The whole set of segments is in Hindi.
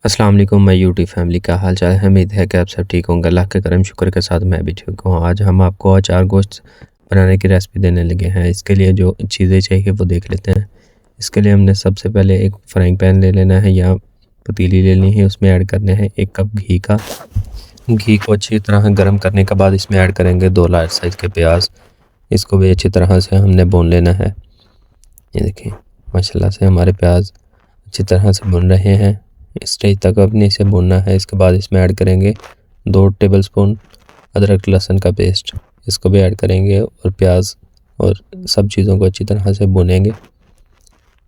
अस्सलाम वालेकुम मैं यूट्यूब फैमिली, का हाल चाल है। उम्मीद है कि आप सब ठीक होंगे। अल्लाह के करम शुक्र के साथ मैं भी ठीक हूँ। आज हम आपको अचार गोश्त बनाने की रेसिपी देने लगे हैं। इसके लिए जो चीज़ें चाहिए वो देख लेते हैं। इसके लिए हमने सबसे पहले एक फ्राइंग पैन ले लेना है या पतीली लेनी है। उसमें ऐड करने हैं 1 कप घी का। घी को अच्छी तरह गर्म करने के बाद इसमें ऐड करेंगे 2 लार्ज साइज़ के प्याज। इसको भी अच्छी तरह से हमने भून लेना है। ये देखिए माशाल्लाह से हमारे प्याज अच्छी तरह से भुन रहे हैं। इस स्टेज तक अपने इसे भूनना है। इसके बाद इसमें ऐड करेंगे 2 टेबलस्पून अदरक लहसुन का पेस्ट। इसको भी ऐड करेंगे और प्याज और सब चीज़ों को अच्छी तरह से भुनेंगे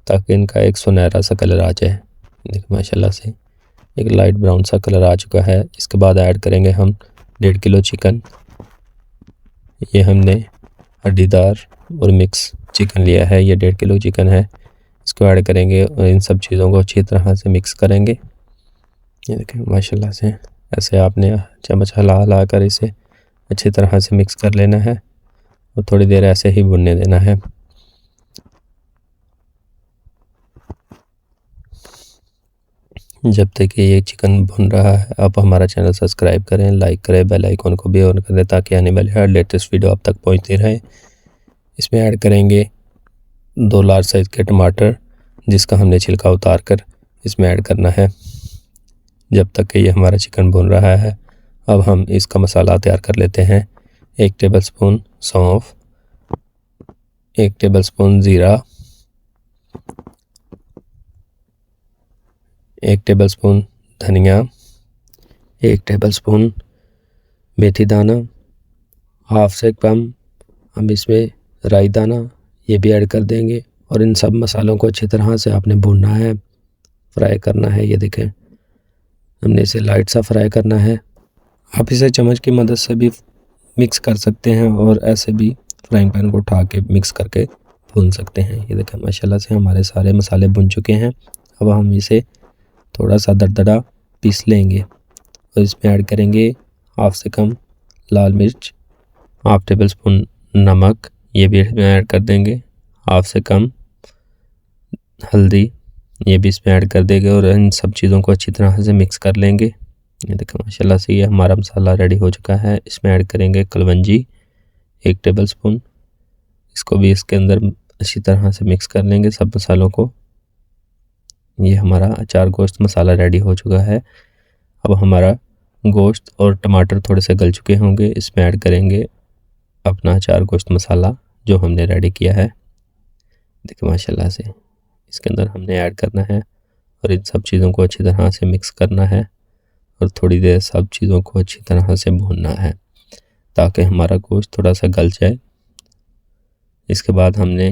ताकि इनका एक सुनहरा सा कलर आ जाए। देखिए माशाल्लाह से एक लाइट ब्राउन सा कलर आ चुका है। इसके बाद ऐड करेंगे हम 1.5 किलो चिकन। ये हमने हड्डीदार और मिक्स चिकन लिया है। ये 1.5 किलो चिकन है। इसको ऐड करेंगे और इन सब चीज़ों को अच्छी तरह से मिक्स करेंगे। ये देखें माशाल्लाह से ऐसे आपने चम्मच हिला हिला कर इसे अच्छी तरह से मिक्स कर लेना है और थोड़ी देर ऐसे ही भुनने देना है। जब तक कि ये चिकन भुन रहा है आप हमारा चैनल सब्सक्राइब करें, लाइक करें, बेल आइकन को भी ऑन करें ताकि आने वाले हर लेटेस्ट वीडियो आप तक पहुंचती रहे। इसमें ऐड करेंगे 2 लार्ज साइज़ के टमाटर जिसका हमने छिलका उतार कर इसमें ऐड करना है। जब तक कि ये हमारा चिकन भुन रहा है अब हम इसका मसाला तैयार कर लेते हैं। 1 टेबलस्पून सौंफ, 1 टेबलस्पून ज़ीरा, 1 टेबलस्पून धनिया, 1 टेबलस्पून मेथी दाना, हाफ से कम हम इसमें राई दाना ये भी ऐड कर देंगे और इन सब मसालों को अच्छी तरह से आपने भूनना है, फ्राई करना है। ये देखें हमने इसे लाइट सा फ्राई करना है। आप इसे चम्मच की मदद से भी मिक्स कर सकते हैं और ऐसे भी फ्राइंग पैन को उठा के मिक्स करके भून सकते हैं। ये देखें माशाल्लाह से हमारे सारे मसाले भुन चुके हैं। अब हम इसे थोड़ा सा दरदरा पीस लेंगे और इसमें ऐड करेंगे हाफ से कम लाल मिर्च, हाफ टेबल स्पून नमक ये भी इसमें ऐड कर देंगे, हाफ से कम हल्दी ये भी इसमें ऐड कर देंगे और इन सब चीज़ों को अच्छी तरह से मिक्स कर लेंगे। ये देखें माशाल्लाह से ये हमारा मसाला रेडी हो चुका है। इसमें ऐड करेंगे कलवंजी 1 टेबलस्पून। इसको भी इसके अंदर अच्छी तरह से मिक्स कर लेंगे सब मसालों को। ये हमारा अचार गोश्त मसाला रेडी हो चुका है। अब हमारा गोश्त और टमाटर थोड़े से गल चुके होंगे। इसमें ऐड करेंगे अपना अचार गोश्त मसाला जो हमने रेडी किया है। देखिए माशाल्लाह से इसके अंदर हमने ऐड करना है और इन सब चीज़ों को अच्छी तरह से मिक्स करना है और थोड़ी देर सब चीज़ों को अच्छी तरह से भूनना है ताकि हमारा गोश्त थोड़ा सा गल जाए। इसके बाद हमने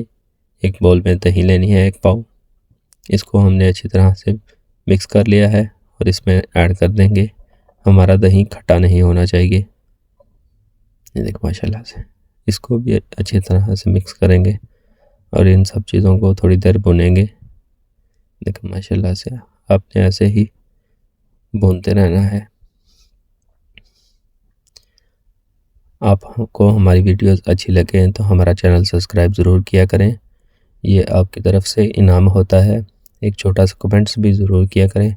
एक बाउल में दही लेनी है 1 पाव। इसको हमने अच्छी तरह से मिक्स कर लिया है और इसमें ऐड कर देंगे। हमारा दही खट्टा नहीं होना चाहिए। ये देखो माशाल्लाह से इसको भी अच्छी तरह से मिक्स करेंगे और इन सब चीज़ों को थोड़ी देर भुनेंगे। देखो माशाल्लाह से आपने ऐसे ही भूनते रहना है। आपको हमारी वीडियोस अच्छी लगे तो हमारा चैनल सब्सक्राइब ज़रूर किया करें। ये आपकी तरफ से इनाम होता है। एक छोटा सा कमेंट्स भी ज़रूर किया करें।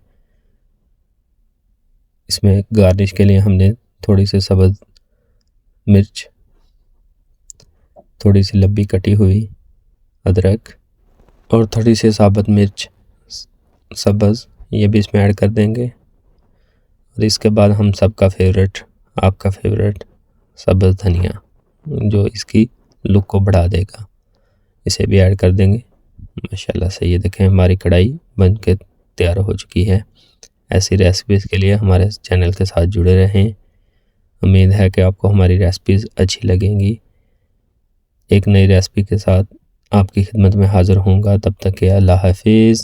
इसमें गार्निश के लिए हमने थोड़ी सी सब्ज़ मिर्च, थोड़ी सी लंबी कटी हुई अदरक और थोड़ी सी साबुत मिर्च सब्ज़ ये भी इसमें ऐड कर देंगे। और इसके बाद हम सबका फेवरेट, आपका फेवरेट सब्ज़ धनिया जो इसकी लुक को बढ़ा देगा, इसे भी ऐड कर देंगे। माशाल्लाह से ये देखें हमारी कढ़ाई बन के तैयार हो चुकी है। ऐसी रेसिपीज़ के लिए हमारे चैनल के साथ जुड़े रहें। उम्मीद है कि आपको हमारी रेसिपीज़ अच्छी लगेंगी। एक नई रेसिपी के साथ आपकी खिदमत में हाज़िर होऊंगा। तब तक के अल्लाह हाफिज़।